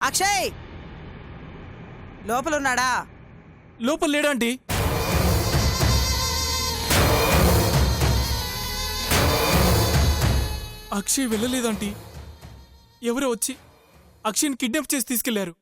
అక్షయ్ లోపలున్నాడా? లోపల లేడా ఆంటీ? అక్షయ్ వెళ్ళలేదంటీ. ఎవరో వచ్చి అక్షయ్ని కిడ్నాప్ చేసి తీసుకెళ్లారు.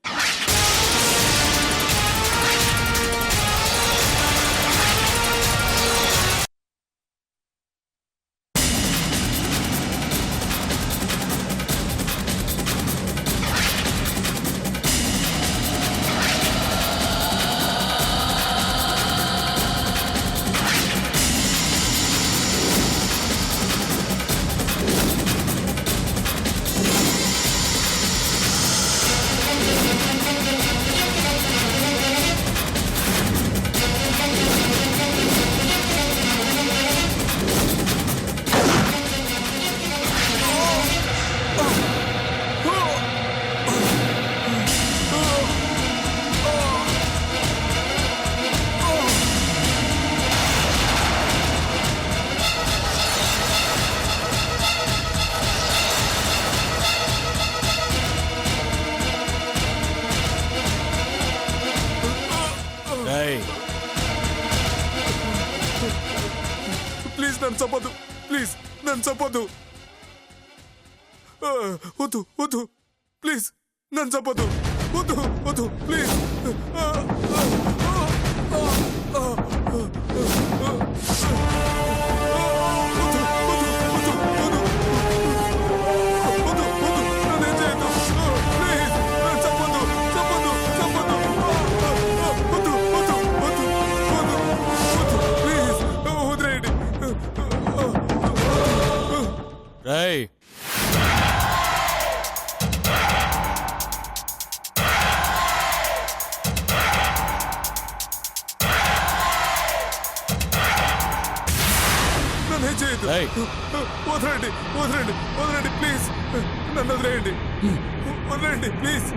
ప్లీజ్ నన్ను చంపొద్దు, ప్లీజ్ నన్ను చంపొద్దు, వద్దు వద్దు, ప్లీజ్ నన్ను చంపొద్దు, వద్దు వద్దు, ప్లీజ్. రేయ్, నన్ను ఏం చేయొద్దు, వదలండి వదలండి వదలండి, ప్లీజ్ నన్ను వదిలేయండి, వదలండి ప్లీజ్.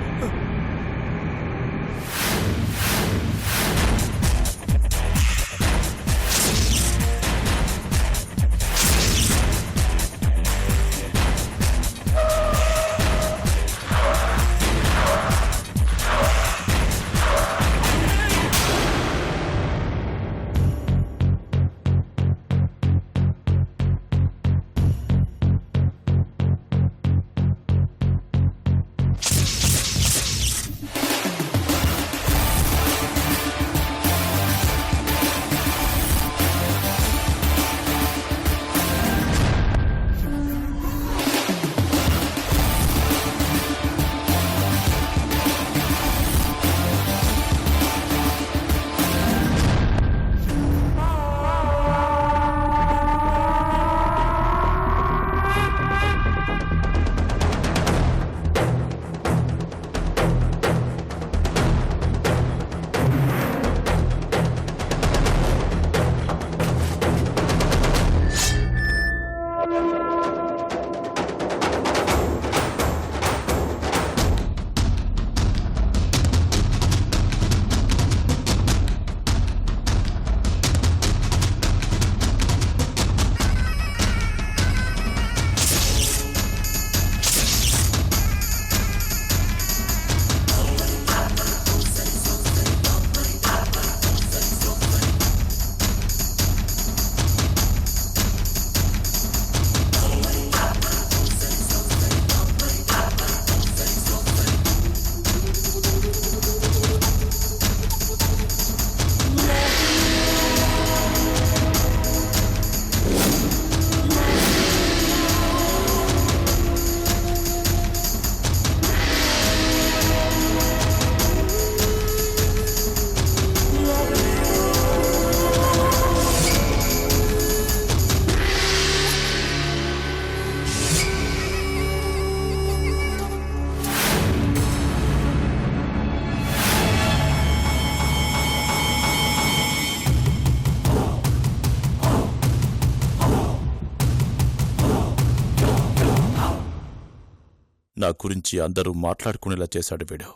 నా గురించి అందరూ మాట్లాడుకునేలా చేశాడు వీడు.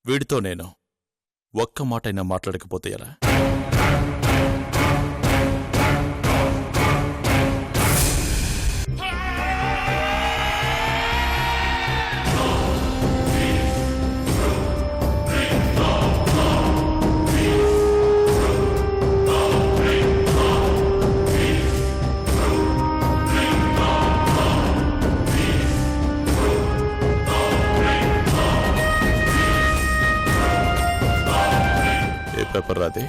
వీడితో నేను ఒక్క మాటైనా మాట్లాడకపోతే ఎలా? పేపర్ రాదే?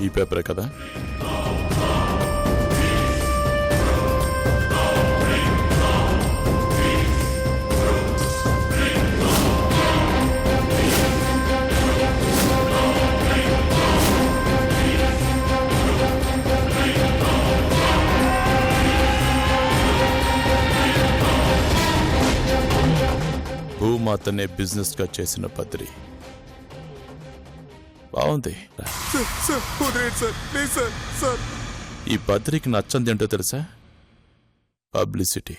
ఈ పేపరే కదా? భూమాతనే బిజినెస్ గా చేసిన బద్రి బాగుంది. సార్ వదిలేండి సార్ ప్లీజ్ సార్. సార్ ఈ బద్రికి నచ్చంది ఏంటో తెలుసా? పబ్లిసిటీ.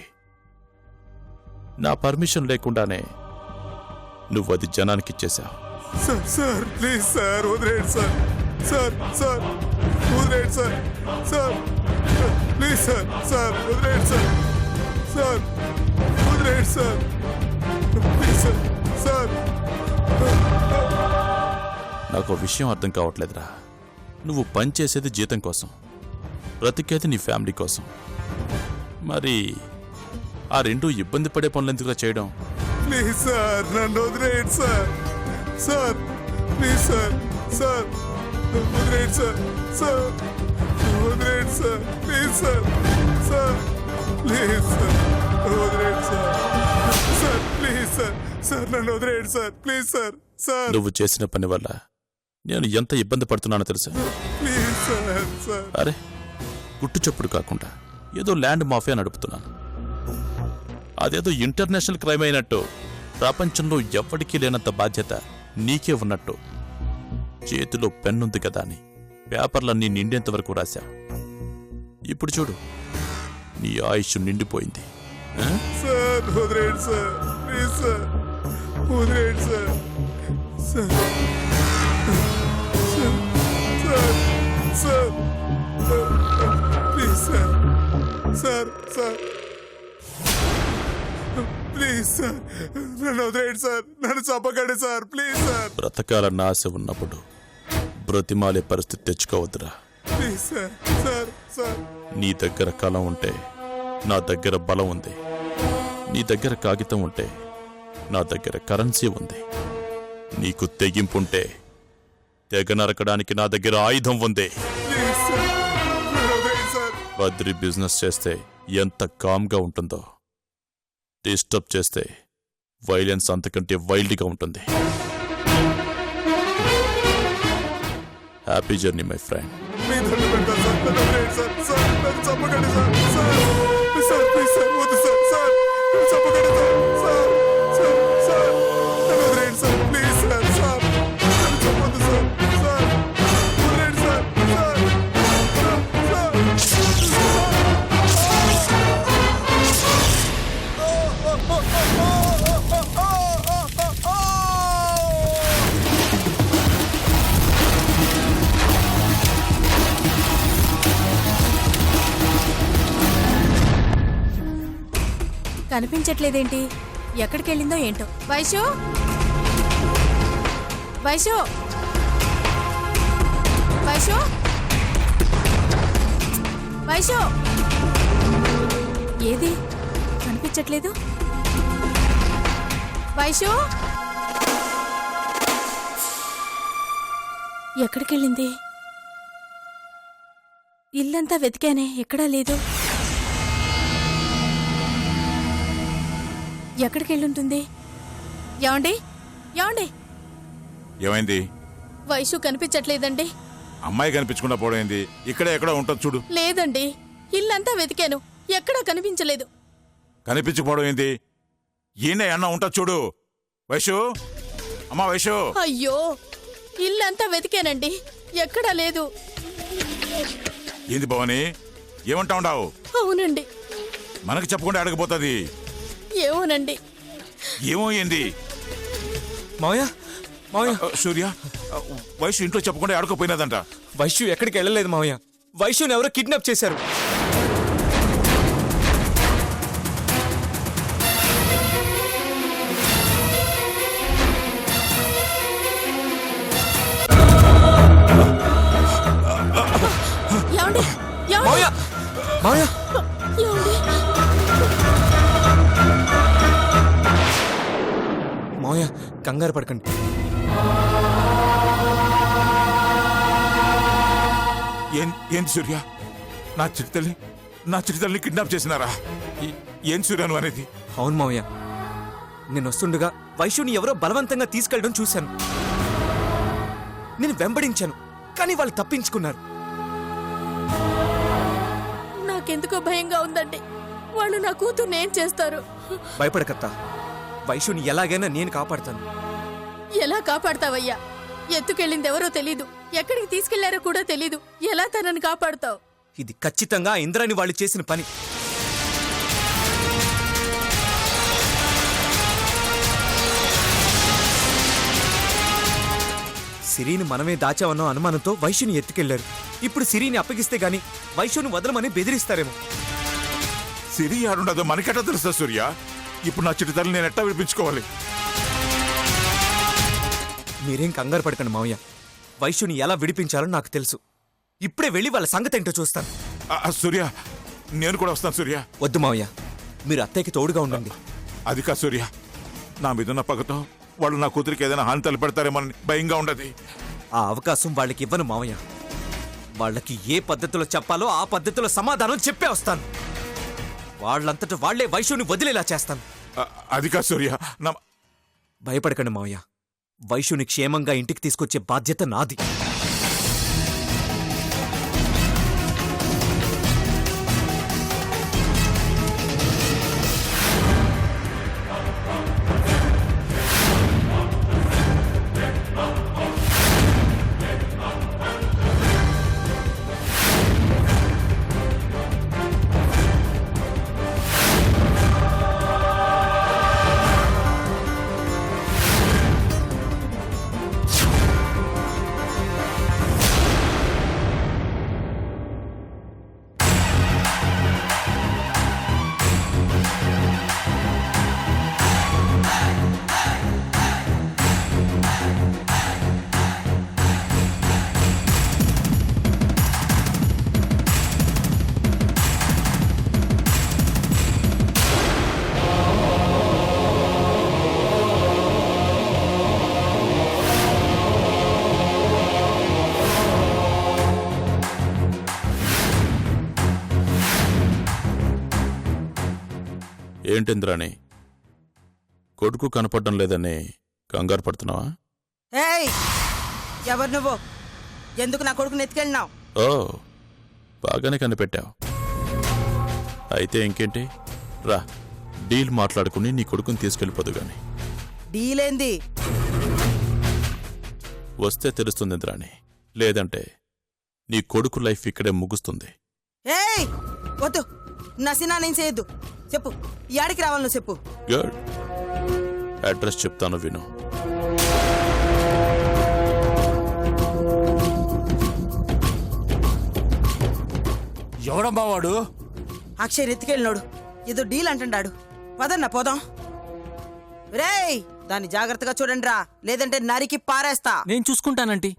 నా పర్మిషన్ లేకుండానే నువ్వు అది జనానికి ఇచ్చేశావు. సార్ సార్ ప్లీజ్ సార్ వదిలేండి సార్. సార్ సార్ వదిలేండి sir. Sir please sir. Sir వదిలేండి సార్. సార్ వదిలేండి సార్ ప్లీజ్ సార్. సార్ నాకు విషయం అర్థం కావట్లేదురా. నువ్వు పనిచేసేది జీతం కోసం, బ్రతికేది నీ ఫ్యామిలీ కోసం. మరి ఆ రెండు ఇబ్బంది పడే పనులు ఎందుకులా చేయడం? ప్లీజ్ సార్ నన్ను వదిలేయండి sir. Sir please sir. Sir వదిలేయండి సార్. సార్ వదిలేయండి sir please sir. Sir please sir వదిలేయండి sir. Sir please sir. Sir నన్ను వదిలేయండి సార్ ప్లీజ్ సార్. సార్ నువ్వు చేసిన పని వల్ల నేను ఎంత ఇబ్బంది పడుతున్నానో తెలుసా? Please sir. సార్ అరే, గుట్టు చప్పుడు కాకుండా ఏదో ల్యాండ్ మాఫియా నడుపుతున్నాను. అదేదో ఇంటర్నేషనల్ క్రైమ్ అయినట్టు, ప్రపంచంలో ఎవ్వడికి లేనంత బాధ్యత నీకే ఉన్నట్టు, చేతిలో పెన్నుంది కదా అని పేపర్లన్నీ నిండేంత వరకు రాశా. ఇప్పుడు చూడు, నీ ఆయుష్ నిండిపోయింది. ఆ? సార్ వదిలేయండి సార్ ప్లీజ్ సార్. వదిలేయండి sir. Sir sir please sir. Sir sir please sir నన్ను వదిలేయండి సార్. నన్ను చంపకండి సార్ ప్లీజ్ సార్. బ్రతకాలన్న ఆశ ఉన్నప్పుడు బ్రతిమాలే పరిస్థితి తెచ్చుకోవద్దురా. Please sir. సార్ సార్ నీ దగ్గర కలం ఉంటే నా దగ్గర బలం ఉంది. నీ దగ్గర కాగితం ఉంటే నా దగ్గర కరెన్సీ ఉంది. నీకు తెగింపుంటే తెగ నరకడానికి నా దగ్గర ఆయుధం ఉంది. ప్లీజ్ సార్ నన్ను వదిలేయండి సార్. బద్రి బిజినెస్ చేస్తే ఎంత కామ్గా ఉంటుందో, డిస్టర్బ్ చేస్తే వైలెన్స్ అంతకంటే వైల్డ్గా ఉంటుంది. Happy journey my friend. మీ దండం పెడతాను సార్. నన్ను వదిలేయండి సార్. సార్ నన్ను చంపకండి sir. Sir sir please sir వద్దు సార్. సార్ నన్ను చంపకండి సార్. సార్ సార్ సార్ నన్ను వదిలేయండి సార్ ప్లీజ్ సార్. సార్ నన్ను చంపొద్దు సార్. సార్ వదిలేయండి సార్. సార్ కనిపించట్లేదేంటి? ఎక్కడికి వెళ్ళిందో ఏంటో. వైషు, వైషు, వైషు, వైషు, ఏది కనిపించట్లేదు? వైషు ఎక్కడికి వెళ్ళింది? ఇల్లంతా వెతికానే, ఎక్కడా లేదు. ఎక్కడికి వెళ్ళుంటుంది? ఏమండి, ఏమండి, ఏమైంది? వైషు కనిపించట్లేదండి. అమ్మాయి కనిపించకుండా పోవడమైంది. ఇక్కడే ఎక్కడో ఉంటుంది చూడు. లేదండి, ఇల్లంతా వెతికాను, ఎక్కడా కనిపించలేదు. కనిపించకపోవడం ఏంది? ఈయన అన్న ఉంటుంది చూడు. వైషు, అమ్మా వైషు. అయ్యో, ఇల్లంతా వెతికానండి, ఎక్కడా లేదు. ఏంది భవాని, ఏమంటా ఉండావు? అవునండి. మనకు చెప్పకుండా అడగపోతుంది. ఏమోనండి. ఏమో ఏంది? మావయ్య, మావయ్య, సూర్య, వైషు ఇంట్లో చెప్పకుండా అడగపోయినదంట. వైషు ఎక్కడికి వెళ్ళలేదు మావయ్య. వైషుని ఎవరో కిడ్నాప్ చేశారు. ఏమండి, మావయ్య, మావయ్య, ఏమండి, మావయ్య కంగారు పడకండి. ఏంటి సూర్య, నా చిరుతల్ని కిడ్నాప్ చేసినారా? ఏం సూర్య నువ్వు అనేది? అవును మావయ్య, నేను వస్తుండగా వైశుని ఎవరో బలవంతంగా తీసుకెళ్ళడం చూశాను. నేను వెంబడించాను, కానీ వాళ్ళు తప్పించుకున్నారు. నాకెందుకో భయంగా ఉందండి. వాళ్ళు నా కూతుర్ని ఏం చేస్తారు? భయపడకత్తా, వైశుని ఎలాగైనా నేను కాపాడుతాను. ఎలా కాపాడతావయ్యా? ఎత్తుకెళ్ళింది ఎవరో తెలీదు, ఎక్కడికి తీసుకెళ్లారో కూడా తెలీదు. ఎలా తనని కాపాడుతావు? ఇది ఖచ్చితంగా ఇంద్రాని వాళ్ళు చేసిన పని. సిరిని మనమే దాచావన్న అనుమానంతో వైశుని ఎత్తుకెళ్లారు. ఇప్పుడు సిరిని అప్పగిస్తే గాని వైశుని వదలమని బెదిరిస్తారేమో. సిరి ఆడుండదో మనకెట్టా తెలుస్తా సూర్య? ఇప్పుడు నా చిరుతల్ని నేను ఎట్టా విడిపించుకోవాలి? మీరేం కంగారు పడకండి మావయ్య, వైశుని ఎలా విడిపించాలో నాకు తెలుసు. ఇప్పుడే వెళ్ళి వాళ్ళ సంగతి ఏంటో చూస్తాను. సూర్య, నేను కూడా వస్తాను సూర్య. వద్దు మావయ్య, మీరు అత్తయ్యకి తోడుగా ఉండండి. అది కా సూర్య, నా మీదున్న పగతో వాళ్ళు నా కూతురికి ఏదైనా హాని తలపెడతారేమని భయంగా ఉండదు. ఆ అవకాశం వాళ్ళకి ఇవ్వను మావయ్య. వాళ్ళకి ఏ పద్ధతిలో చెప్పాలో ఆ పద్ధతిలో సమాధానం చెప్పే వస్తాను. వాళ్ళంతట వాళ్లే వైశుని వదిలేలా చేస్తాను. అది కా సూర్య, నా భయపడకండి మావయ్య, వైశుని క్షేమంగా ఇంటికి తీసుకొచ్చే బాధ్యత నాది. ఏంటింద్రాణి, కొడుకు కనపడడం లేదని కంగారు పడుతున్నావా? ఏయ్, ఎవరు నువ్వు? ఎందుకు నా కొడుకుని ఎత్తుకెళ్ళినావు? ఓ, బాగానే కనిపెట్టావు. అయితే ఇంకేంటి, రా డీల్ మాట్లాడుకుని నీ కొడుకుని తీసుకెళ్ళిపోదు గాని. డీలేంది? వస్తే తెలుస్తుంది ఇంద్రాణి, లేదంటే నీ కొడుకు లైఫ్ ఇక్కడే ముగుస్తుంది. ఏయ్, వద్దు, నా సినా నేను చేయొద్దు. చెప్పు, యాడికి రావాలి నువ్వు చెప్పు. గుడ్, అడ్రస్ చెప్తాను విను. ఎవడమ్మా వాడు? అక్షయ్ ఎత్తుకెళ్ళినాడు, ఏదో డీల్ అంటున్నాడు. పదన్నా పోదాం. రేయ్, దాన్ని జాగ్రత్తగా చూడండి రా, లేదంటే నరికి పారేస్తా. నేను చూసుకుంటానంటీ.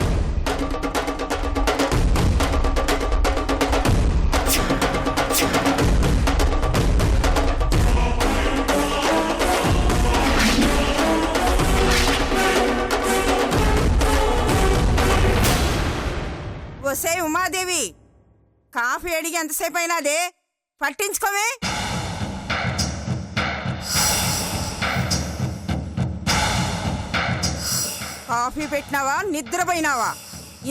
ఒసే ఉమాదేవి, కాఫీ అడిగి ఎంతసేపు అయినాదే, పట్టించుకోవే. కాఫీ పెట్టినావా, నిద్రపోయినావా?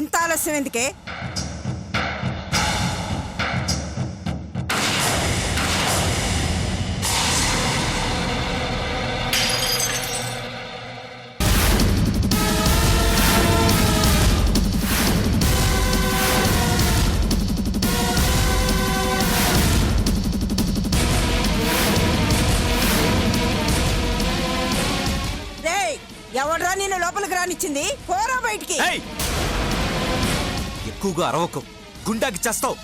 ఇంత ఆలస్యం ఎందుకే? ఎవడ్రా నిన్ను లోపలికి రానిచ్చింది? పోరా బయటికి. ఎక్కువగా అరవకు, గుండాకి చేస్తావు.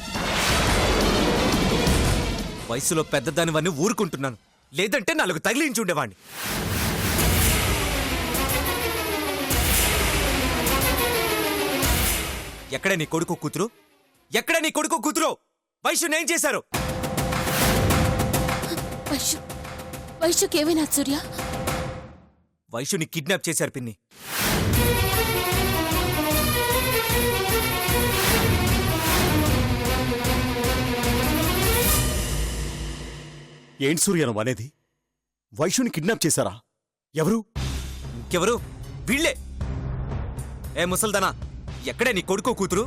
వయసులో పెద్దదానివన్నీ ఊరుకుంటున్నాను, లేదంటే నాలుగు తగిలించి ఉండేవాణ్ణి. ఎక్కడే నీ కొడుకు కూతురు? ఎక్కడే నీ కొడుకు కూతురు? వైశ్యుని ఏం చేశారు? వైశ్యుకేమైనా సూర్య? వైషుని కిడ్నాప్ చేశారు పిన్ని. ఏంటి సూర్య నువ్వు అనేది? వైషుని కిడ్నాప్ చేశారా? ఎవరు? ఇంకెవరు? వీళ్ళే. ఏ ముసల్దానా, ఎక్కడే నీ కొడుకో కూతురు?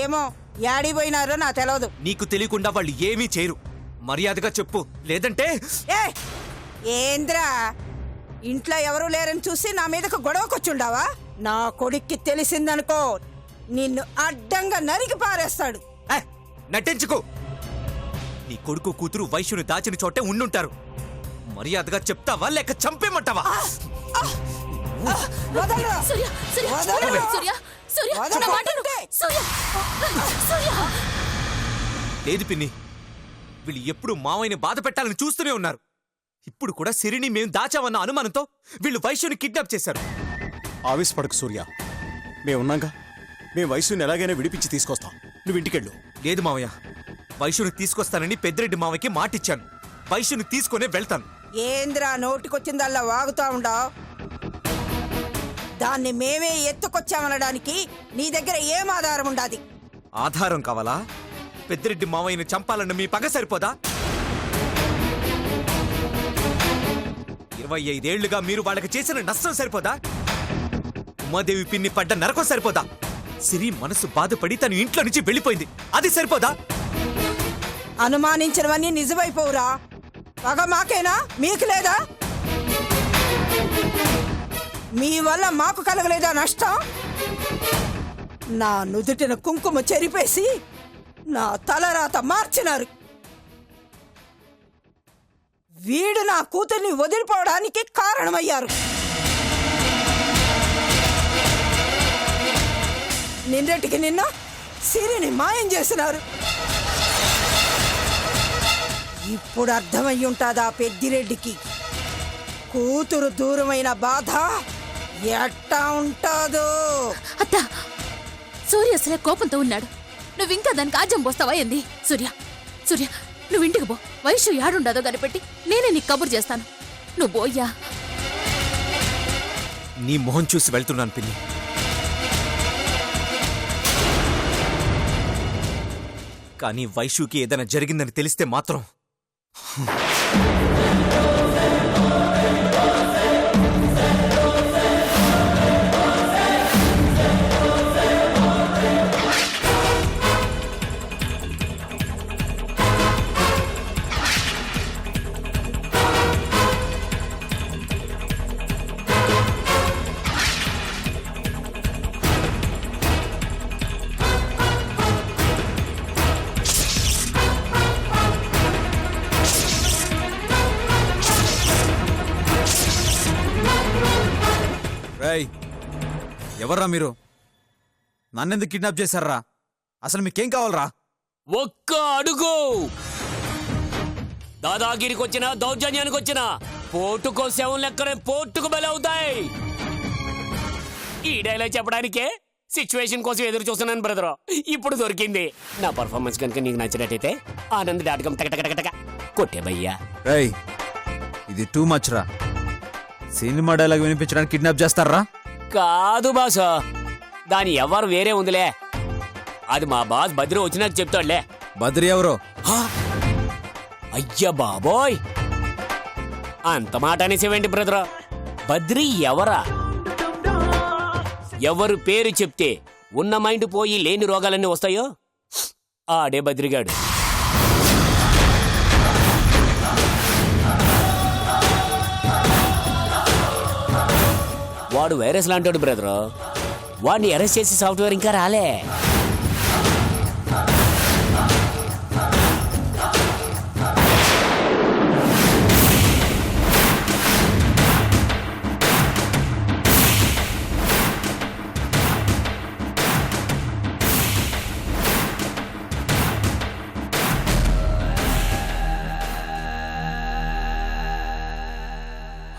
ఏమో యాడిపోయినారో నా తెలవదు. నీకు తెలియకుండా వాళ్ళు ఏమీ చేయరు. మర్యాదగా చెప్పు, లేదంటే ఏ ఏంద్రా, ఇంట్లో ఎవరూ లేరని చూసి నా మీదకు గొడవకొచ్చుండావా? నా కొడుక్కి తెలిసిందనుకో నిన్ను అడ్డంగా నరికి పారేస్తాడు. ఏ, నటించుకో. నీ కొడుకు కూతురు వైశ్యుని దాచిన చోటే ఉండుంటారు. మర్యాదగా చెప్తావా లేక చంపేమంటావా? వదలరా. సూర్య సూర్య వదలరా. సూర్య సూర్య వదలరా. నా మాట విను. సూర్య సూర్య లేదు పిన్ని, వీళ్ళు ఎప్పుడు మావయ్యని బాధ పెట్టాలని చూస్తూనే ఉన్నారు. ఇప్పుడు కూడా సిరిని మేం దాచామన్న అనుమానంతో వీళ్ళు వైశ్యుని కిడ్నాప్ చేశారు. ఆవేశపడకు సూర్య, మేమున్నాగా. మేము వైశ్యుని ఎలాగైనా విడిపించి తీసుకొస్తాం. నువ్వు ఇంటికెళ్ళు. లేదు మావయ్య, వైశ్యుని తీసుకొస్తానని పెద్దిరెడ్డి మావయ్యకి మాటిచ్చాను. వైశ్యుని తీసుకునే వెళ్తాను. ఏంద్రా నోటికొచ్చిందల్లా వాగుతా ఉండావు? దాన్ని మేమే ఎత్తుకొచ్చామనడానికి నీ దగ్గర ఏం ఆధారం ఉండాది? ఆధారం కావాలా? పెద్దిరెడ్డి మావయ్యని చంపాలన్న మీ పగ సరిపోదా? 25 ఏళ్లుగా మీరు వాళ్ళకి చేసిన నష్టం సరిపోదా? ఉమాదేవి పిన్ని పడ్డ నరకం సరిపోదా? సిరి మనసు బాధపడి తను ఇంట్లో నుంచి వెళ్ళిపోయింది, అది సరిపోదా? అనుమానించినవన్నీ నిజమైపోవురా. పగ మాకేనా, మీకు లేదా? మీ వల్ల మాకు కలగలేదా నష్టం? నా నుదుటిన కుంకుమ చెరిపేసి నా తలరాత మార్చినారు. వీడు నా కూతుర్ని వదిలిపోవడానికి కారణమయ్యారు. నిన్నటికి నిన్న సిరిని మాయం చేసినారు. ఇప్పుడు అర్థమయ్యుంటాదా పెద్దిరెడ్డికి కూతురు దూరమైన బాధ ఎట్టా ఉంటాదో? అత్త, సూర్య అసలే కోపంతో ఉన్నాడు. నువ్వింకా దానికి ఆజ్యం పోస్తావా ఏంది? సూర్య సూర్య నువ్వు ఇంటికి పో. వైశ్యు యాడుండదో కనిపెట్టి నేనే నీకు కబురు చేస్తాను. నువ్వు పోయ్యా. నీ మొహం చూసి వెళ్తున్నాను పిన్ని. కానీ వైశ్యుకి ఏదైనా జరిగిందని తెలిస్తే మాత్రం ఎవర్రా మీరు? నన్నెందుకు కిడ్నాప్ చేశారా? అసలు మీకేం కావాలరా? ఒక్క అడుగు దాదాగిరికి వచ్చినా దౌర్జన్యానికి వచ్చినా పోటుకో శవం లెక్కనే పోటుకు బలవుతాయి. ఈ డైలాగ్ చెప్పడానికే సిచ్యువేషన్ కోసం ఎదురు చూస్తున్నాను బ్రదర్. ఇప్పుడు దొరికింది. నా పర్ఫార్మెన్స్ కనుక నీకు నచ్చినట్టయితే ఆనంద్ డాటకం టకటకటక కొట్టే భయ్యా. రేయ్, ఇది టూ మచ్ రా. సినిమా డైలాగ్ వినిపించడానికి కిడ్నాప్ చేస్తారా? కాదు బాస్, దాని ఎవరు వేరే ఉందిలే. అది మా బాస్ బద్రి వచ్చినాక చెప్తాడులే. బద్రి ఎవరో? అయ్యా బాబోయ్, అంత మాట అనేసేవేంటి బ్రదర్? బద్రి ఎవరా? ఎవరు పేరు చెప్తే ఉన్న మైండ్ పోయి లేని రోగాలన్నీ వస్తాయో ఆడే బద్రిగాడు. వాడు వైరస్ లాంటాడు బ్రదర్. వాడిని అరెస్ట్ చేసి సాఫ్ట్వేర్ ఇంకా రాలే.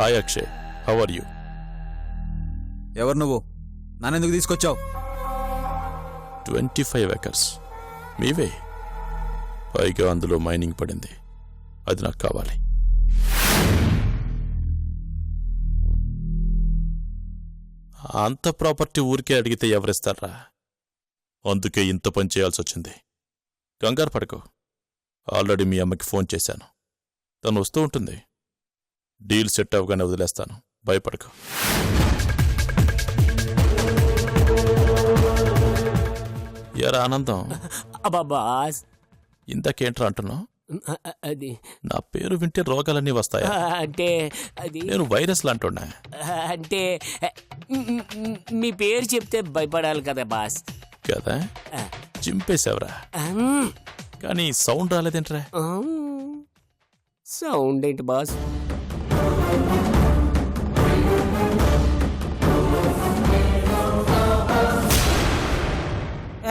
Hi Akshay, how are you? ఎవరు నువ్వు? నన్నెందుకు తీసుకొచ్చావు? 25 acres మీవే, పైగా అందులో మైనింగ్ పడింది. అది నాకు కావాలి. అంత ప్రాపర్టీ ఊరికే అడిగితే ఎవరిస్తారా? అందుకే ఇంత పని చేయాల్సి వచ్చింది. కంగారు పడకు, ఆల్రెడీ మీ అమ్మకి ఫోన్ చేశాను. తను వస్తూ ఉంటుంది. డీల్ సెట్ అవ్వగానే వదిలేస్తాను, భయపడకు. ఎరా ఆనందం, అబ్బా బాస్, ఇందాకేంట్రా అంటున్నావు? అది నా పేరు వింటే రోగాలన్నీ వస్తాయా? అంటే అది నేను వైరస్ లాంటున్నా. అంటే మీ పేరు చెప్తే భయపడాలి కదా బాస్. కదా చింపేశావురా, కానీ సౌండ్ రాలేదేంట్రా? సౌండ్ ఏంటి బాస్?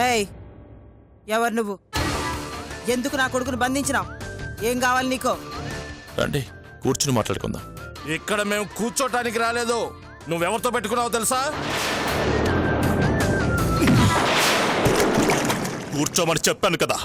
ఏయ్, ఎవరు నువ్వు? ఎందుకు నా కొడుకును బంధించినావు? ఏం కావాలి నీకో? రండి కూర్చుని మాట్లాడుకుందాం. ఇక్కడ మేము కూర్చోటానికి రాలేదు. నువ్వెవరితో పెట్టుకున్నావు తెలుసా? కూర్చోమని చెప్పాను కదా.